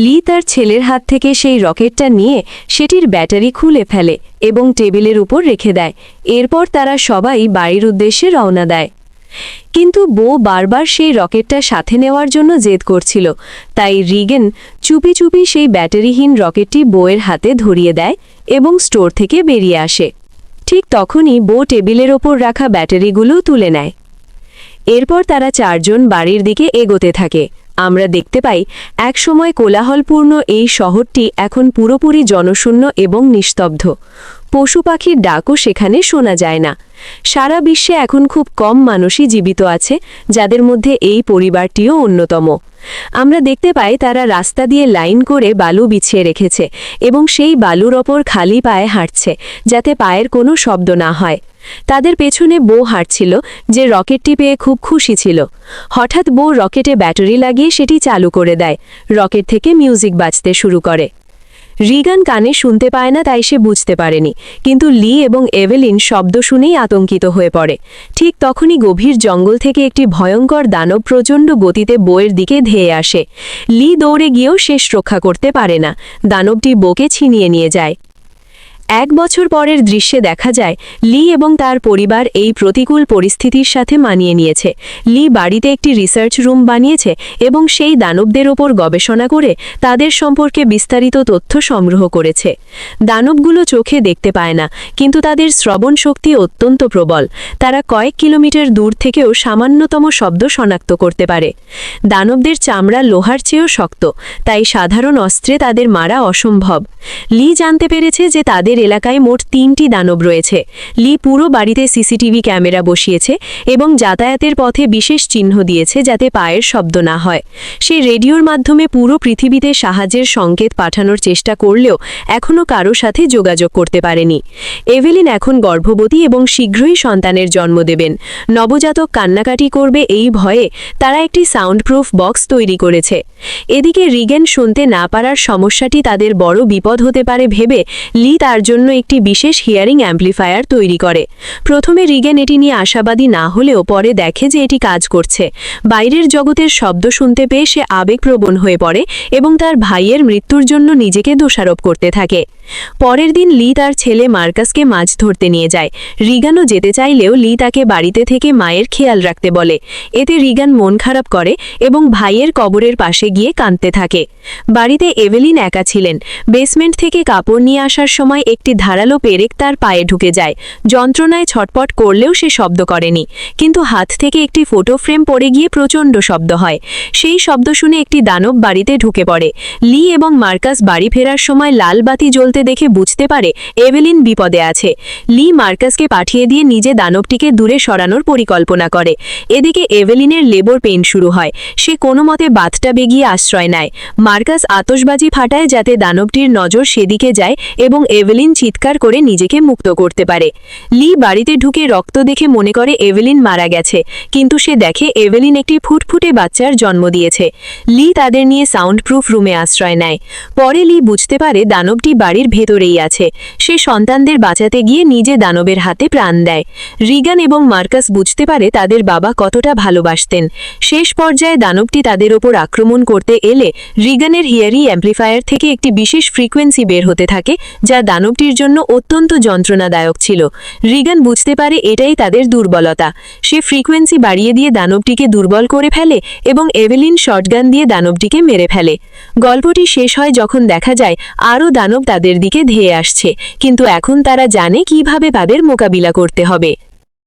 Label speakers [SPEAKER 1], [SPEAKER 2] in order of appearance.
[SPEAKER 1] লি তার ছেলের হাত থেকে সেই রকেটটা নিয়ে সেটির ব্যাটারি খুলে ফেলে এবং টেবিলের উপর রেখে দেয়। এরপর তারা সবাই বাড়ির উদ্দেশ্যে রওনা দেয়। কিন্তু বো বারবার সেই রকেটটা সাথে নেওয়ার জন্য জেদ করছিল, তাই রিগেন চুপি চুপি সেই ব্যাটারিহীন রকেটটি বউয়ের হাতে ধরিয়ে দেয় এবং স্টোর থেকে বেরিয়ে আসে। ঠিক তখনই বো টেবিলের ওপর রাখা ব্যাটারিগুলো তুলে নেয়। এরপর তারা চারজন বাড়ির দিকে এগোতে থাকে। আমরা দেখতে পাই একসময় কোলাহলপূর্ণ এই শহরটি এখন পুরোপুরি জনশূন্য এবং নিস্তব্ধ। পশু পাখির ডাকও সেখানে শোনা যায় না। সারা বিশ্বে এখন খুব কম মানুষই জীবিত আছে, যাদের মধ্যে এই পরিবারটিও অন্যতম। আমরা দেখতে পাই তারা রাস্তা দিয়ে লাইন করে বালু বিছিয়ে রেখেছে এবং সেই বালুর ওপর খালি পায়ে হাঁটছে, যাতে পায়ের কোনো শব্দ না হয়। তাদের পেছনে বো হাঁটছিল, যে রকেটটি পেয়ে খুব খুশি ছিল। হঠাৎ বো রকেটে ব্যাটারি লাগিয়ে সেটি চালু করে দেয়। রকেট থেকে মিউজিক বাজতে শুরু করে। রিগান কানে শুনতে পায় না, তাই সে বুঝতে পারেনি, কিন্তু লি এবং এভেলিন শব্দ শুনেই আতঙ্কিত হয়ে পড়ে। ঠিক তখনই গভীর জঙ্গল থেকে একটি ভয়ঙ্কর দানব প্রচণ্ড গতিতে বউয়ের দিকে ধেয়ে আসে। লি দৌড়ে গিয়েও শেষ রক্ষা করতে পারে না। দানবটি বউকে ছিনিয়ে নিয়ে যায়। 1 বছর পরের দৃশ্যে দেখা যায় লি এবং তার পরিবার এই প্রতিকূল পরিস্থিতির সাথে মানিয়ে নিয়েছে। লি বাড়িতে একটি রিসার্চ রুম বানিয়েছে এবং সেই দানবদের ওপর গবেষণা করে তাদের সম্পর্কে বিস্তারিত তথ্য সংগ্রহ করেছে। দানবগুলো চোখে দেখতে পায় না, কিন্তু তাদের শ্রবণ শক্তি অত্যন্ত প্রবল। তারা কয়েক কিলোমিটার দূর থেকেও সামান্যতম শব্দ শনাক্ত করতে পারে। দানবদের চামড়া লোহার চেয়েও শক্ত, তাই সাধারণ অস্ত্রে তাদের মারা অসম্ভব। লি জানতে পেরেছে যে তাদের এলাকায় মোট 3টি দানব রয়েছে। লি পুরো বাড়িতে সিসিটিভি ক্যামেরা বসিয়েছে এবং যাতায়াতের পথে বিশেষ চিহ্ন দিয়েছে, যাতে পায়ের শব্দ না হয়। সে রেডিওর মাধ্যমে পুরো পৃথিবীতে সাহায্যের সংকেত পাঠানোর চেষ্টা করলেও এখনও কারো সাথে যোগাযোগ করতে পারেনি। এভেলিন এখন গর্ভবতী এবং শীঘ্রই সন্তানের জন্ম দেবেন। নবজাতক কান্নাকাটি করবে এই ভয়ে তারা একটি সাউন্ডপ্রুফ বক্স তৈরি করেছে। এদিকে রিগেন শুনতে না পারার সমস্যাটি তাদের বড় বিপদ হতে পারে ভেবে লি তার জন্য একটি বিশেষ হিয়ারিং অ্যাম্প্লিফায়ার তৈরি করে। প্রথমে রিগেন এটি নিয়ে আশাবাদী না হলেও পরে দেখে যে এটি কাজ করছে। বাইরের জগতের শব্দ শুনতে পেয়ে সে আবেগপ্রবণ হয়ে পড়ে এবং তার ভাইয়ের মৃত্যুর জন্য নিজেকে দোষারোপ করতে থাকে। পরের দিন লি তার ছেলে মার্কাসকে মাছ ধরতে নিয়ে যায়। রিগানও যেতে চাইলেও লি তাকে বাড়িতে থেকে মায়ের খেয়াল রাখতে বলে। এতে রিগান মন খারাপ করে এবং ভাইয়ের কবরের পাশে গিয়ে কাঁদতে থাকে। বাড়িতে এভেলিন একা ছিলেন। বেসমেন্ট থেকে কাপড় নিয়ে আসার সময় একটি ধারালো পেরেক তার পায়ে ঢুকে যায়। যন্ত্রণায় ছটপট করলেও সে শব্দ করেনি, কিন্তু হাত থেকে একটি ফটো ফ্রেম পড়ে গিয়ে প্রচণ্ড শব্দ হয়। সেই শব্দ শুনে একটি দানব বাড়িতে ঢুকে পড়ে। লি এবং মার্কাস বাড়ি ফেরার সময় লাল বাতি জ্বলতে দেখে বুঝতে পারে এভেলিন বিপদে আছে। লি মার্কাসকে পাঠিয়ে দিয়ে নিজে দানবটিকে দূরে সরানোর পরিকল্পনা করে। এদিকে এভেলিনের লেবার পেইন শুরু হয়। সে কোনো মতে বাথটাবে গিয়ে আশ্রয় নেয়। মার্কাস আতশবাজি ফাটায় যাতে দানবটির নজর সেদিকে যায় এবং এভেলিন চিৎকার করে নিজেকে মুক্ত করতে পারে। লি বাড়িতে ঢুকে রক্ত দেখে মনে করে এভেলিন মারা গেছে, কিন্তু সে দেখে এভেলিন একটি ফুটফুটে বাচ্চার জন্ম দিয়েছে। লি তাদের নিয়ে সাউন্ডপ্রুফ রুমে আশ্রয় নেয়। পরে লি বুঝতে পারে দানবটি বাড়ির ভেতরেই আছে। সে সন্তানদের বাঁচাতে গিয়ে নিজে দানবের হাতে প্রাণ দেয়। রিগান এবং মার্কাস বুঝতে পারে তাদের বাবা কতটা ভালোবাসতেন। শেষ পর্যায়ে দানবটি তাদের ওপর আক্রমণ করতে এলে রিগানের হিয়ারিং অ্যাম্প্লিফায়ার থেকে একটি বিশেষ ফ্রিকোয়েন্সি বের হতে থাকে, যা দানবটির জন্য অত্যন্ত যন্ত্রণাদায়ক ছিল। রিগান বুঝতে পারে এটাই তাদের দুর্বলতা। সে ফ্রিকোয়েন্সি বাড়িয়ে দিয়ে দানবটিকে দুর্বল করে ফেলে এবং এভেলিন শটগান দিয়ে দানবটিকে মেরে ফেলে। গল্পটি শেষ হয় যখন দেখা যায় আরও দানব তাদের দিকে ধেয়ে আসছে, কিন্তু এখন তারা জানে কিভাবে তাদের মোকাবিলা করতে হবে।